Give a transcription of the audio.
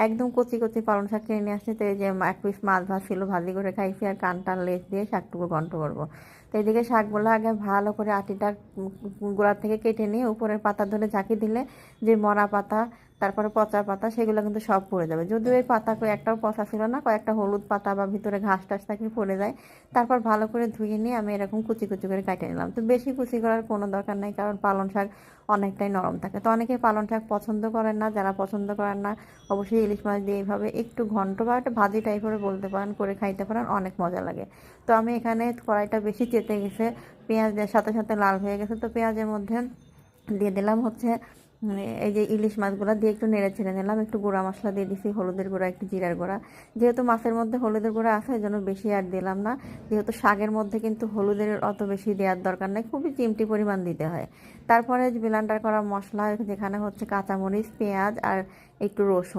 একদম কচি কচি পালং শাক কিনে নিয়ে আসছি। তো এই যে এক পিস মাছ ভাজছিল, ভাজি করে খাইছি, আর কানটার লেজ দিয়ে শাকটুকু ঘন্ট করবো। তো এদিকে শাকগুলো আগে ভালো করে আটিটা গোড়া থেকে কেটে নিয়ে উপরের পাতা ধরে ঝাঁকি দিলে যে মরা পাতা, তারপরে পচা পাতা, সেগুলো কিন্তু সব পড়ে যাবে। যদিও এই পাতা একটাও পচা ছিল না, কয়েকটা হলুদ পাতা বা ভিতরে ঘাস টাস থাকলে পড়ে যায়। তারপর ভালো করে ধুয়ে নিয়ে আমি এরকম কুচি কুচি করে কেটে নিলাম। তো বেশি কুচি করার কোনো দরকার নেই, কারণ পালং শাক অনেকটাই নরম থাকে। তো অনেকে পালং শাক পছন্দ করেন না, যারা পছন্দ করেন না অবশ্যই ইলিশ মাছ দিয়ে এইভাবে একটু ঘন্ট বা একটা ভাজি টাইপের বলতে পারেন করে খাইতে পারেন, অনেক মজা লাগে। তো আমি এখানে কড়াইটা বেশি চেতে গেছে, পেঁয়াজ দেওয়ার সাথে সাথে লাল হয়ে গেছে। তো পেঁয়াজের মধ্যে দিয়ে দিলাম হচ্ছে এই যে ইলিশ মাছগুলো দিয়ে একটু নেড়ে ছেড়ে নিলাম। একটু গুঁড়া মশলা দিয়ে দিছি, হলুদের গুঁড়া, একটু জিরার গুঁড়া। যেহেতু মাছের মধ্যে হলুদের গুঁড়া আছে, এই জন্য বেশি আর দিলাম না। যেহেতু শাকের মধ্যে কিন্তু হলুদের অত বেশি দেওয়ার দরকার নেই, খুবই চিমটি পরিমাণ দিতে হয়। তারপরে ব্লেন্ডার করা মশলা, যেখানে হচ্ছে কাঁচামরিচ, পেঁয়াজ আর একটু রসুন